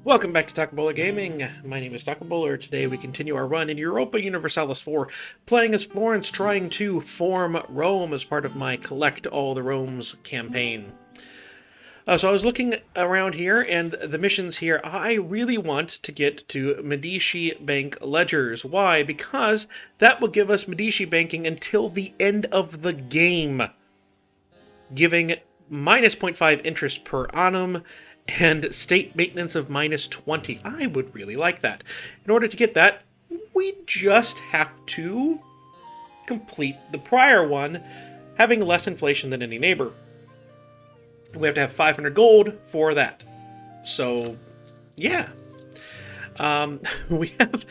Welcome back to Taco Bowler Gaming. My name is Taco Bowler. Today we continue our run in Europa Universalis 4, playing as Florence, trying to form Rome as part of my Collect All the Romes campaign. So I was looking around here, and the missions here, I really want to get to Medici Bank Ledgers. Why? Because that will give us Medici banking until the end of the game, giving minus 0.5 interest per annum, and state maintenance of minus 20. I would really like that. In order to get that, we just have to complete the prior one, having less inflation than any neighbor. We have to have 500 gold for that. So, yeah. We have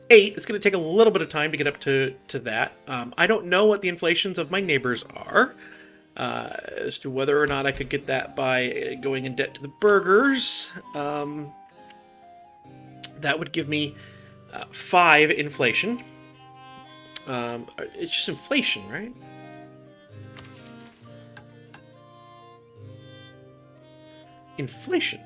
8. It's going to take a little bit of time to get up to that. I don't know what the inflations of my neighbors are. As to whether or not I could get that by going in debt to the burgers. That would give me 5 inflation. It's just inflation, right? Inflation.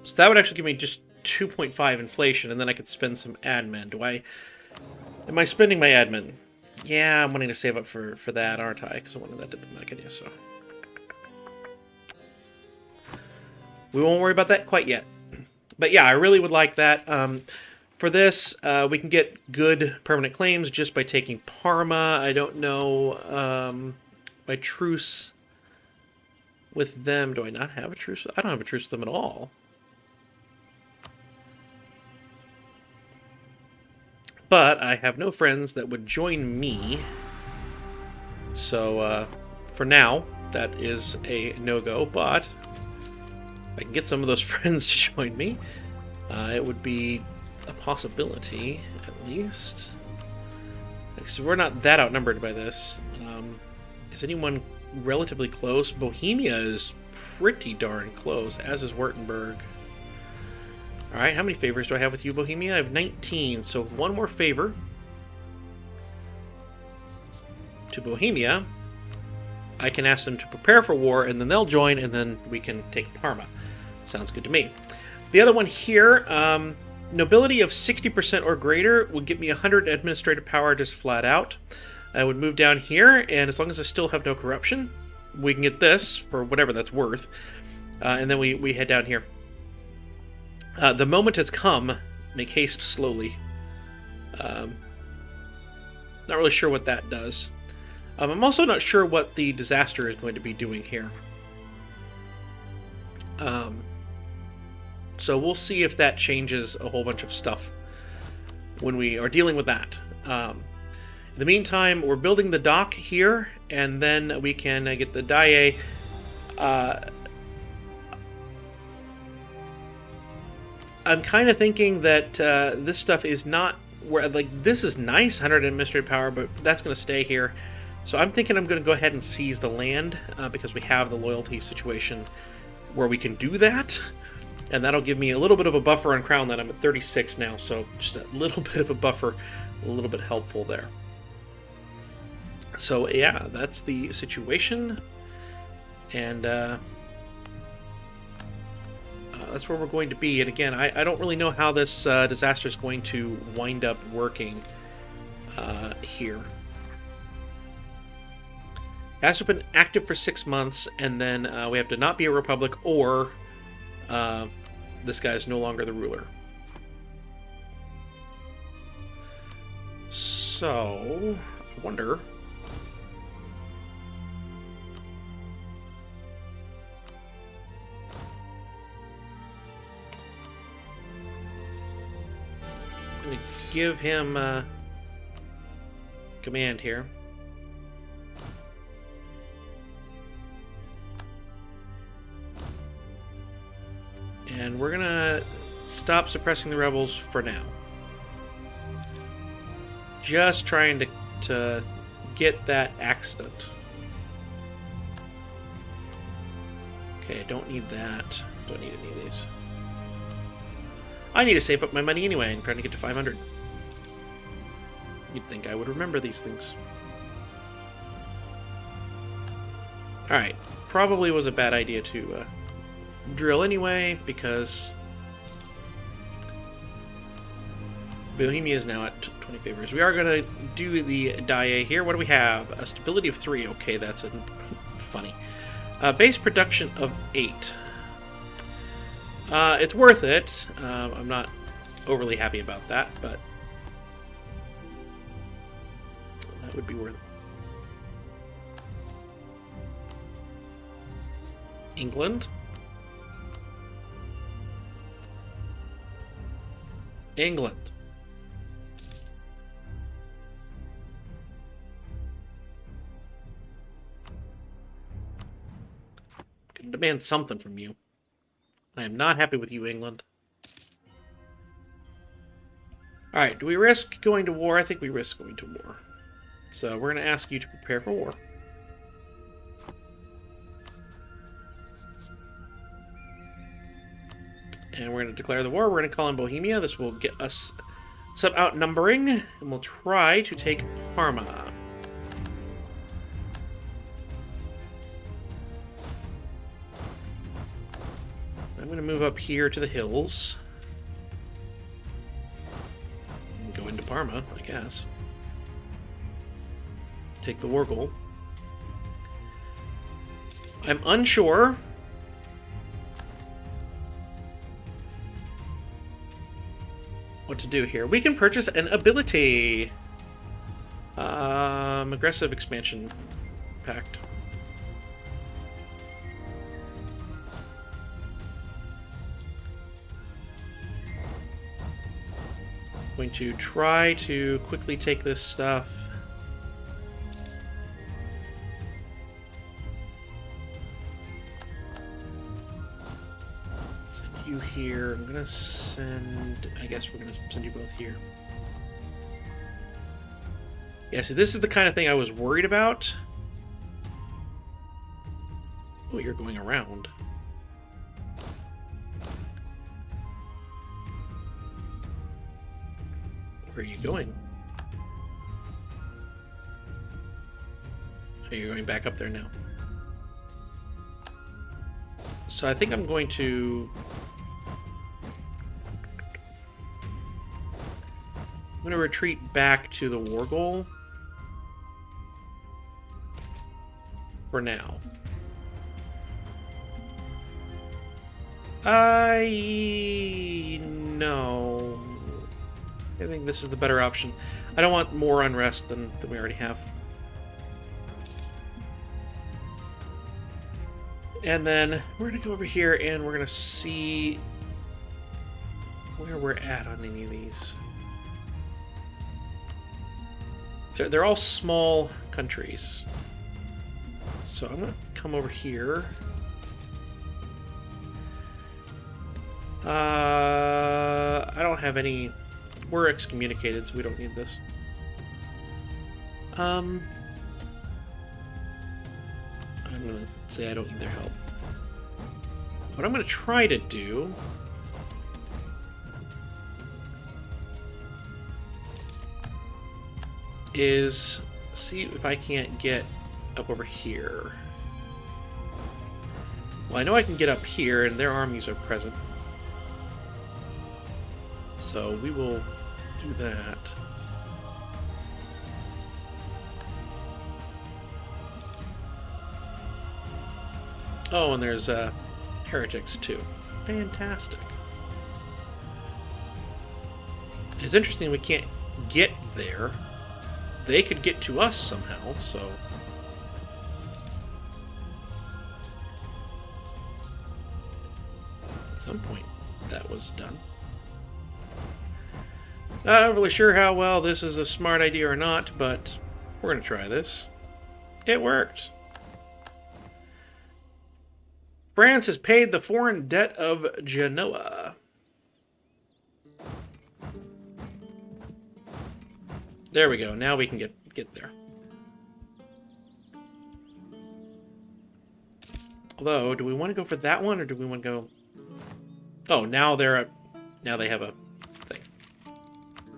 So that would actually give me just 2.5 inflation, and then I could spend some admin. Am I spending my admin? Yeah, I'm wanting to save up for that, aren't I? Because I wanted that diplomatic idea, so... we won't worry about that quite yet. But yeah, I really would like that. For this, we can get good permanent claims just by taking Parma. I don't know, by truce with them. Do I not have a truce? I don't have a truce with them at all. But I have no friends that would join me. So, for now, that is a no-go. But if I can get some of those friends to join me, it would be a possibility, at least. Because we're not that outnumbered by this. Is anyone relatively close? Bohemia is pretty darn close, as is Württemberg. Alright, how many favors do I have with you, Bohemia? I have 19, so one more favor to Bohemia. I can ask them to prepare for war, and then they'll join, and then we can take Parma. Sounds good to me. The other one here, nobility of 60% or greater would get me 100 administrative power just flat out. I would move down here, and as long as I still have no corruption, we can get this for whatever that's worth. And then we head down here. The moment has come. Make haste slowly. Not really sure what that does. I'm also not sure what the disaster is going to be doing here. So we'll see if that changes a whole bunch of stuff when we are dealing with that. In the meantime, we're building the dock here, and then we can get the DIA. I'm kind of thinking that this stuff is not where, like, this is nice, 100 administrative power, but that's going to stay here. So I'm thinking I'm going to go ahead and seize the land because we have the loyalty situation where we can do that. And that'll give me a little bit of a buffer on Crown Land. I'm at 36 now, so just a little bit of a buffer, a little bit helpful there. So yeah, that's the situation. And that's where we're going to be. And again, I don't really know how this disaster is going to wind up working here. It has to have been active for 6 months, and then we have to not be a republic, or this guy is no longer the ruler. So, I wonder... give him command here. And we're gonna stop suppressing the rebels for now. Just trying to get that accident. Okay, I don't need that. Don't need any of these. I need to save up my money anyway. I'm trying to get to 500. You'd think I would remember these things. Alright, probably was a bad idea to drill anyway, because Bohemia is now at 20 favors. We are going to do the die here. What do we have? A stability of 3. Okay, that's funny. Base production of 8. It's worth it. I'm not overly happy about that, but that would be worth it. England. England. I'm gonna demand something from you. I am not happy with you, England. Alright, do we risk going to war? I think we risk going to war. So we're going to ask you to prepare for war. And we're going to declare the war. We're going to call in Bohemia. This will get us some outnumbering. And we'll try to take Parma. I'm going to move up here to the hills. And go into Parma, I guess. Take the war goal. I'm unsure what to do here. We can purchase an ability. Aggressive expansion pact. Going to try to quickly take this stuff. Send you here. I'm gonna send. I guess we're gonna send you both here. Yeah, see, this is the kind of thing I was worried about. Oh, you're going around. Where are you going? Are you going back up there now? So I think I'm going to... I'm going to retreat back to the war goal. For now. No. I think this is the better option. I don't want more unrest than we already have. And then we're going to go over here and we're going to see where we're at on any of these. They're all small countries. So I'm going to come over here. I don't have any... We're excommunicated, so we don't need this. I'm going to say I don't need their help. What I'm going to try to do... is see if I can't get up over here. Well, I know I can get up here, and their armies are present. So we will do that. Oh, and there's heretics too. Fantastic. It's interesting we can't get there. They could get to us somehow, so... At some point, that was done. Not really sure how well this is a smart idea or not, but we're going to try this. It worked. France has paid the foreign debt of Genoa. There we go. Now we can get there. Although, do we want to go for that one, or do we want to go... Oh, now they have a thing.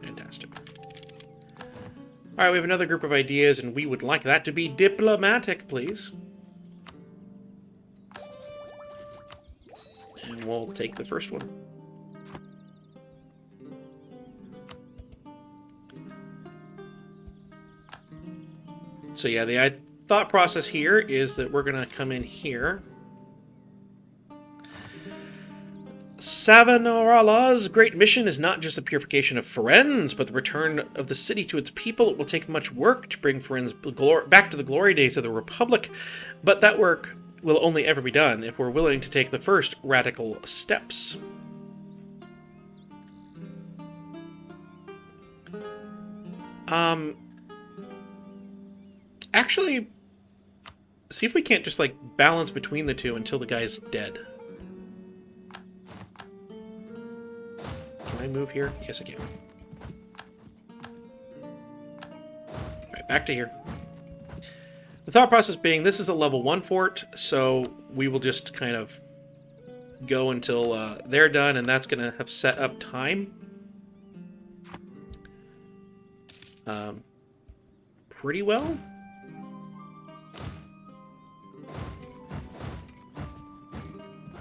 Fantastic. Alright, we have another group of ideas, and we would like that to be diplomatic, please. and we'll take the first one. So yeah, the thought process here is that we're going to come in here. Savonarala's great mission is not just the purification of Florence, but the return of the city to its people. It will take much work to bring Florence back to the glory days of the Republic, but that work will only ever be done if we're willing to take the first radical steps. Actually, see if we can't just, like, balance between the two until the guy's dead. Can I move here? Yes, I can. Alright, back to here. The thought process being, this is a level 1 fort, so we will just kind of go until they're done, and that's going to have set up time. Pretty well.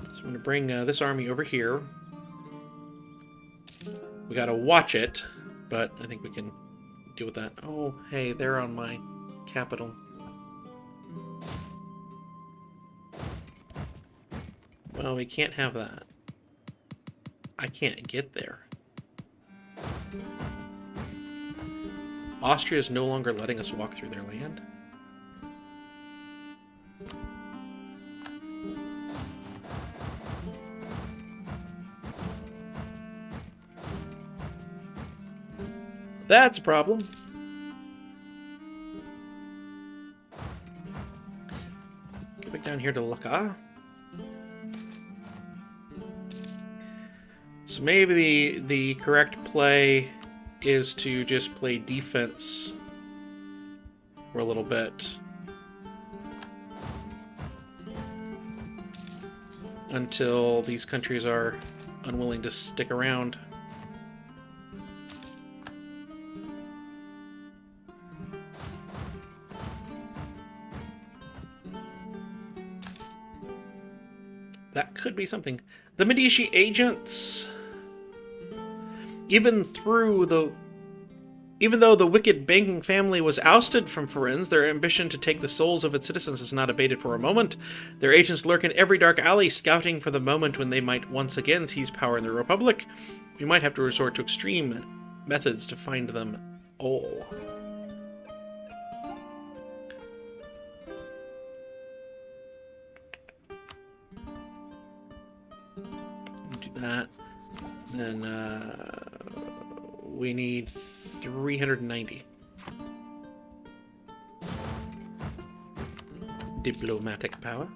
So I'm going to bring this army over here. We got to watch it, but I think we can deal with that. Oh, hey, they're on my capital. Well, we can't have that. I can't get there. Austria is no longer letting us walk through their land. That's a problem. Get back down here to Laka. So maybe the correct play is to just play defense for a little bit until these countries are unwilling to stick around. That could be something. The Medici agents, even though the wicked banking family was ousted from Florence, their ambition to take the souls of its citizens is not abated for a moment. Their agents lurk in every dark alley, scouting for the moment when they might once again seize power in the Republic. We might have to resort to extreme methods to find them all. Do that. Then, we need 390. Diplomatic power.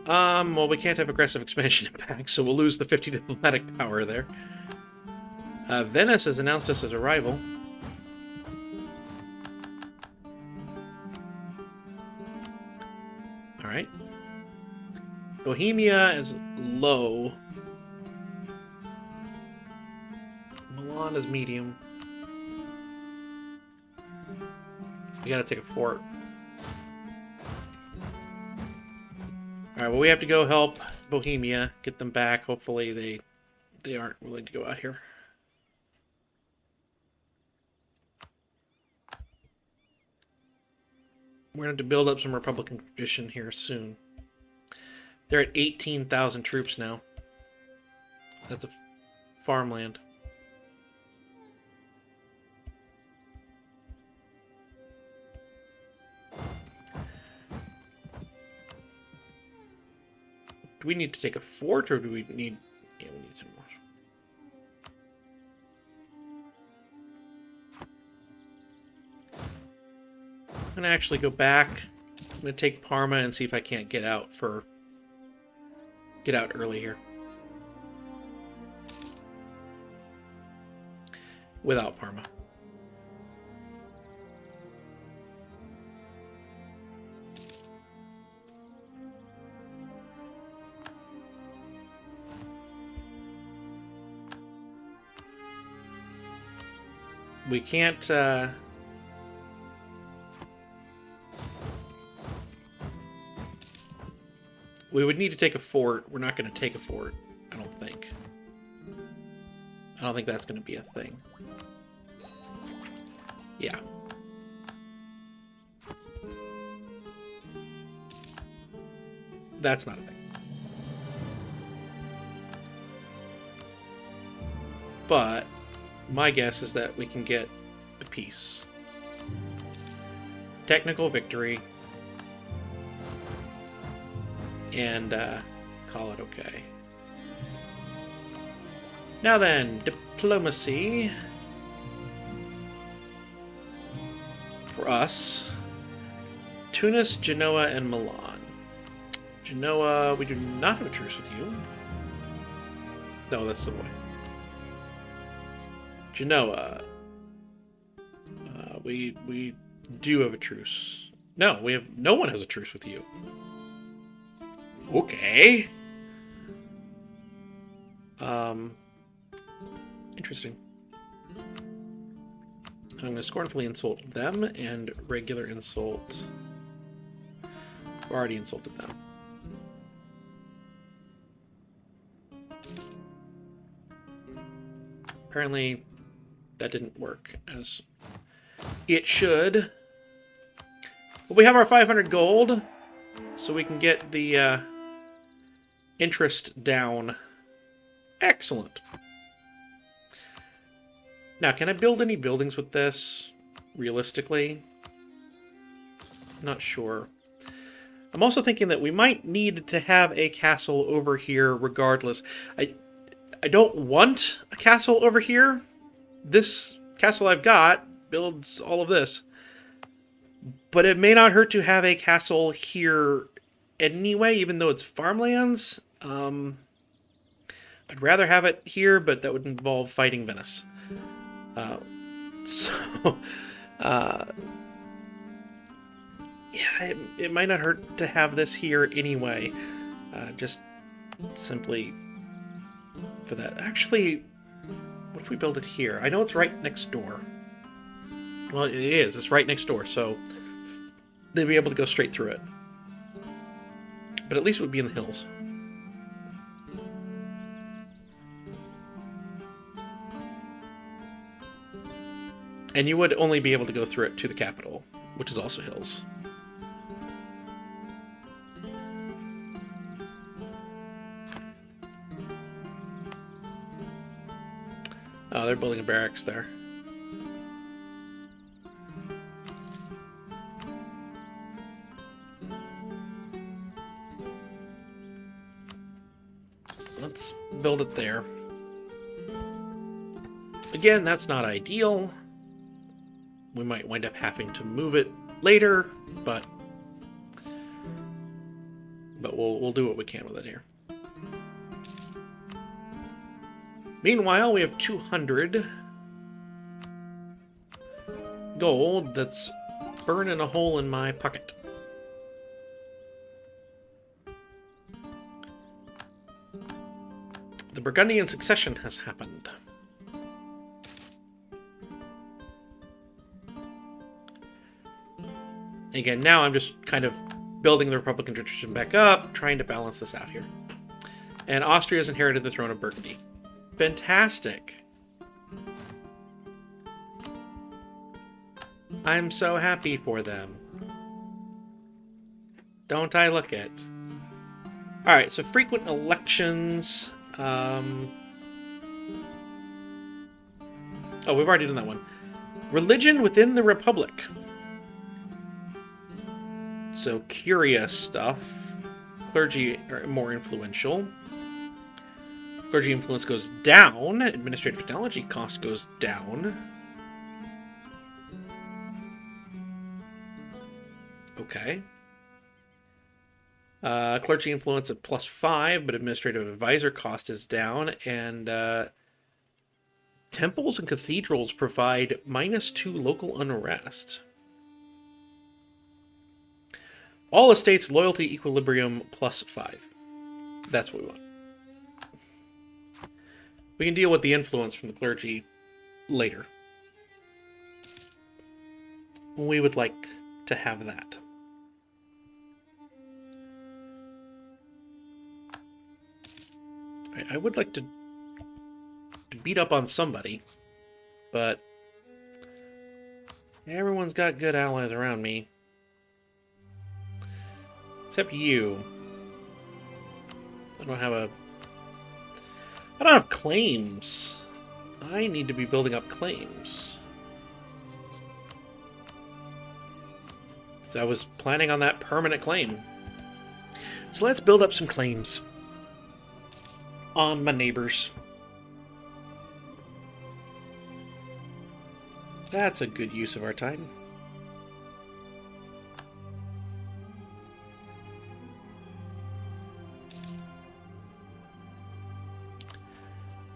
Well, we can't have aggressive expansion impacts, so we'll lose the 50 diplomatic power there. Venice has announced us as a rival. Alright. Bohemia is low. Milan is medium. We gotta take a fort. Alright, well, we have to go help Bohemia, get them back. Hopefully they aren't willing to go out here. We're going to have to build up some Republican tradition here soon. They're at 18,000 troops now. That's a farmland. Do we need to take a fort, or do we need... Yeah, we need some more. I'm going to actually go back. I'm going to take Parma and see if I can't get out early here. Without Parma. We can't... we would need to take a fort. We're not going to take a fort, I don't think. I don't think that's going to be a thing. Yeah. That's not a thing. But my guess is that we can get a peace. Technical victory. And call it okay. Now then, diplomacy. For us, Tunis, Genoa, and Milan. Genoa, we do not have a truce with you. No, that's the way. Genoa, we do have a truce. No, no one has a truce with you. Okay. Interesting. I'm going to scornfully insult them and regular insult. I've already insulted them. Apparently, that didn't work as it should. But we have our 500 gold, so we can get the interest down. Excellent. Now, can I build any buildings with this, realistically? Not sure. I'm also thinking that we might need to have a castle over here regardless. I don't want a castle over here. This castle I've got builds all of this. But it may not hurt to have a castle here anyway, even though it's farmlands. I'd rather have it here, but that would involve fighting Venice. Yeah, it might not hurt to have this here anyway. Just simply for that. Actually, what if we build it here? I know it's right next door. Well, it is. It's right next door, so they'd be able to go straight through it. But at least it would be in the hills. And you would only be able to go through it to the capital, which is also hills. Oh, they're building a barracks there. Let's build it there. Again, that's not ideal. We might wind up having to move it later, but we'll do what we can with it here. Meanwhile, we have 200 gold that's burning a hole in my pocket. The Burgundian succession has happened. Again, now I'm just kind of building the Republican tradition back up, trying to balance this out here. And Austria has inherited the throne of Burgundy. Fantastic. I'm so happy for them. Don't I look it? Alright, so frequent elections. Oh, we've already done that one. Religion within the Republic. So curious stuff. Clergy are more influential. Clergy influence goes down. Administrative technology cost goes down. Okay. Clergy influence at +5, but administrative advisor cost is down. And temples and cathedrals provide -2 local unrest. All estates loyalty equilibrium +5. That's what we want. We can deal with the influence from the clergy later. we would like to have that. I would like to beat up on somebody, but everyone's got good allies around me. Except you. I don't have claims. I need to be building up claims. So I was planning on that permanent claim. So let's build up some claims on my neighbors. That's a good use of our time.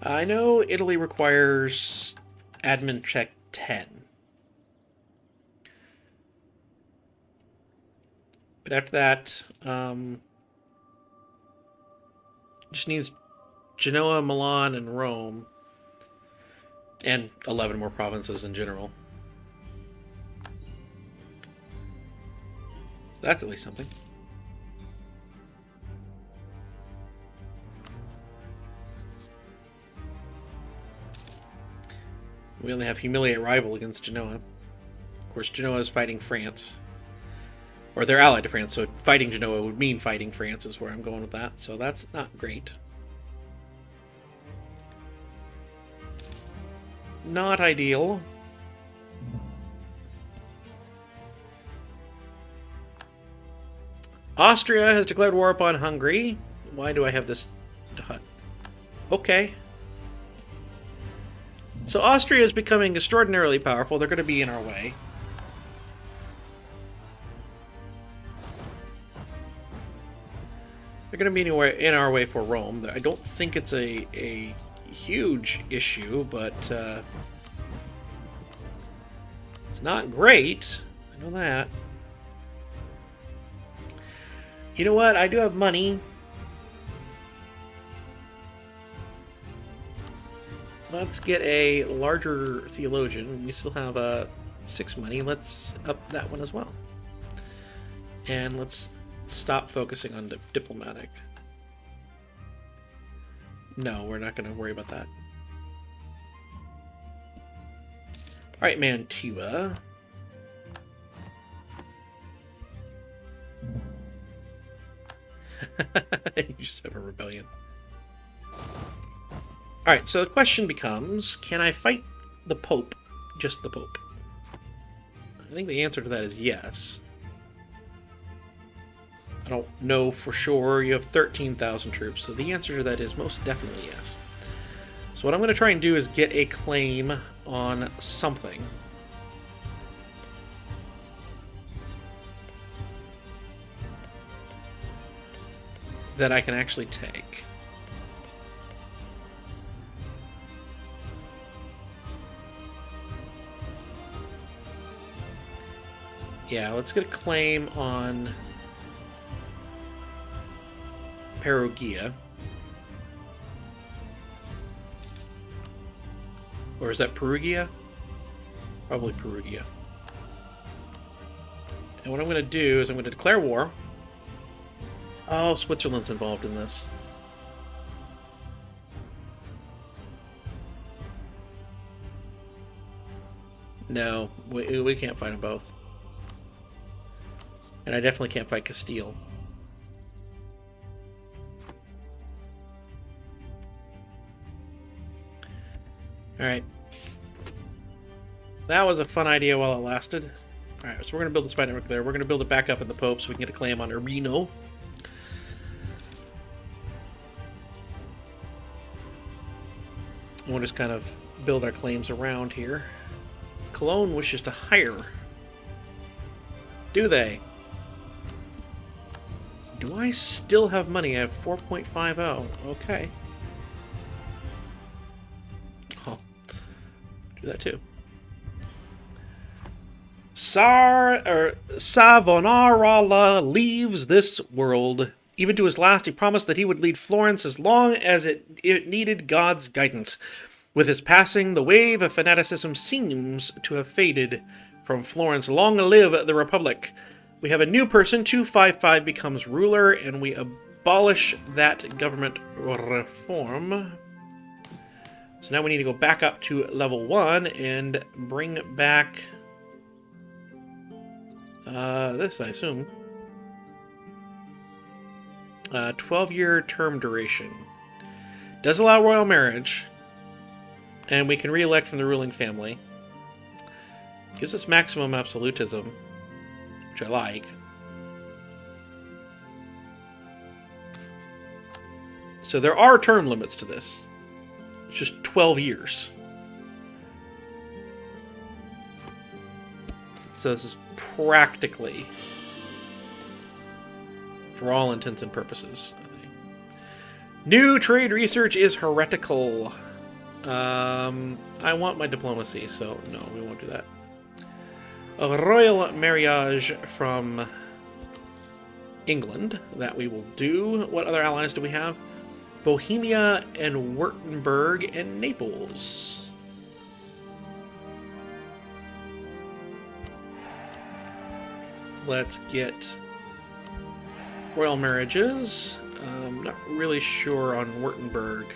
I know Italy requires admin check 10. But after that, just needs Genoa, Milan, and Rome. And 11 more provinces in general. So that's at least something. We only have Humiliate Rival against Genoa. Of course, Genoa is fighting France. Or they're allied to France, so fighting Genoa would mean fighting France is where I'm going with that. So that's not great. Not ideal. Austria has declared war upon Hungary. Why do I have this hut? Okay. So Austria is becoming extraordinarily powerful. They're going to be in our way. They're going to be in our way for Rome. I don't think it's a huge issue, but it's not great. I know that. You know what? I do have money. Let's get a larger theologian. We still have 6 money. Let's up that one as well. And let's stop focusing on diplomatic. No, we're not going to worry about that. Alright, Mantua. You just have a rebellion. Alright, so the question becomes, can I fight the Pope? Just the Pope? I think the answer to that is yes. I don't know for sure. You have 13,000 troops, so the answer to that is most definitely yes. So what I'm going to try and do is get a claim on something. That I can actually take. Yeah, let's get a claim on Perugia. Or is that Perugia? Probably Perugia. And what I'm going to do is I'm going to declare war. Oh, Switzerland's involved in this. No, we can't fight them both. And I definitely can't fight Castile. Alright. That was a fun idea while it lasted. Alright, so we're going to build the spy network there. We're going to build it back up in the Pope so we can get a claim on Urbino. We'll just kind of build our claims around here. Cologne wishes to hire. Do they? Do I still have money? I have 4.50. Okay. I'll do that too. Savonarola leaves this world. Even to his last, he promised that he would lead Florence as long as it needed God's guidance. With his passing, the wave of fanaticism seems to have faded from Florence. Long live the Republic. We have a new person. 255 becomes ruler, and we abolish that government reform. So now we need to go back up to level 1 and bring back this, I assume. 12-year term duration. Does allow royal marriage. And we can re-elect from the ruling family. Gives us maximum absolutism, which I like. So there are term limits to this. It's just 12 years. So this is practically, for all intents and purposes, I think. New trade research is heretical. I want my diplomacy, so no, we won't do that. A royal marriage from England, that we will do. What other allies do we have? Bohemia and Württemberg and Naples. Let's get royal marriages. Not really sure on Württemberg.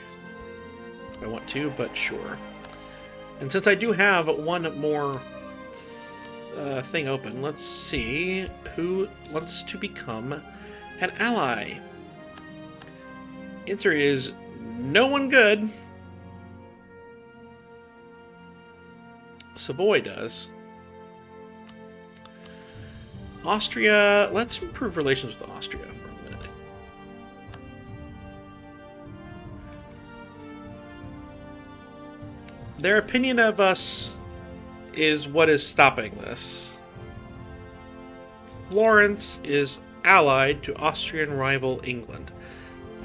I want to, but sure. And since I do have one more thing open, let's see who wants to become an ally. Answer is no one good. Savoy does. Austria, let's improve relations with Austria for a minute. Their opinion of us is what is stopping this. Florence is allied to Austrian rival England.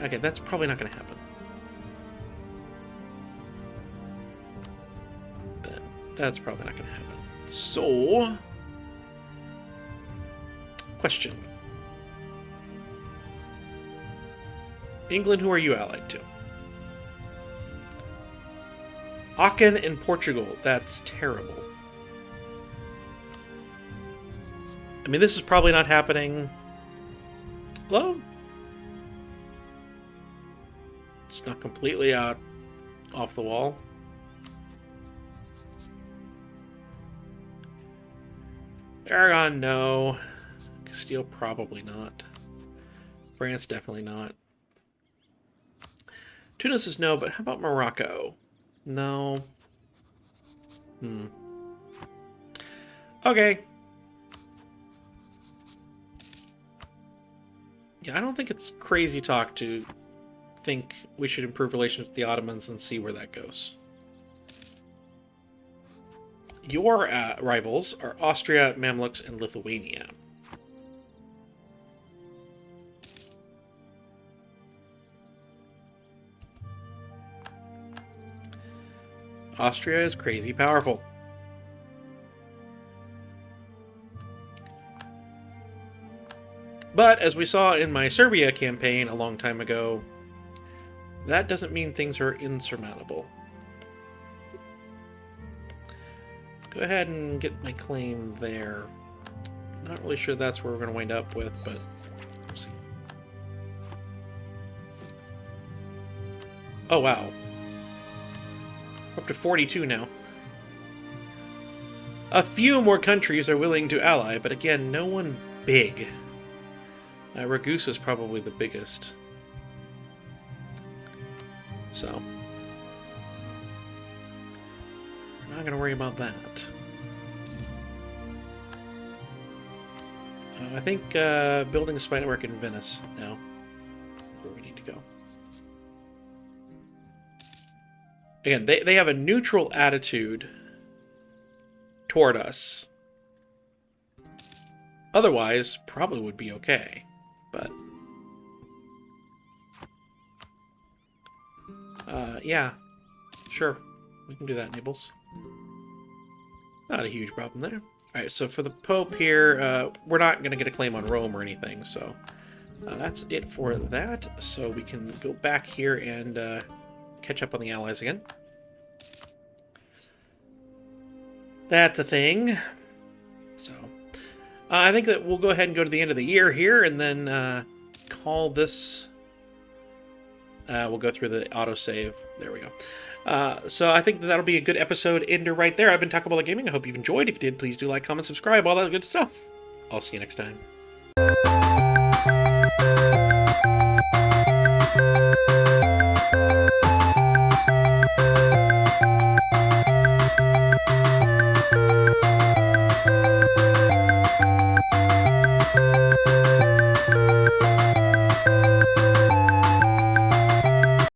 Okay, that's probably not going to happen. Then that's probably not going to happen. So, question. England, who are you allied to? Aachen and Portugal. That's terrible. I mean, this is probably not happening. Hello? It's not completely out off the wall. Aragon, no. Castile, probably not. France, definitely not. Tunis is no, but how about Morocco? No. Okay. Yeah, I don't think it's crazy talk to think we should improve relations with the Ottomans and see where that goes. Your rivals are Austria, Mamluks, and Lithuania. Austria is crazy powerful. But, as we saw in my Serbia campaign a long time ago, that doesn't mean things are insurmountable. Go ahead and get my claim there. Not really sure that's where we're going to wind up with, but we'll see. Oh, wow. Up to 42 now. A few more countries are willing to ally, but again, no one big. Ragusa is probably the biggest. So, we're not going to worry about that. I think building a spy network in Venice now. Where we need to go. Again, they have a neutral attitude toward us. Otherwise, probably would be okay. But yeah, sure. We can do that, Naples. Not a huge problem there. Alright, so for the Pope here, we're not going to get a claim on Rome or anything, so that's it for that. So we can go back here and catch up on the Allies again. That's a thing. I think that we'll go ahead and go to the end of the year here, and then call this... we'll go through the autosave. There we go. So I think that'll be a good episode ender right there. I've been Taco Ball Gaming. I hope you've enjoyed. If you did, please do like, comment, subscribe, all that good stuff. I'll see you next time.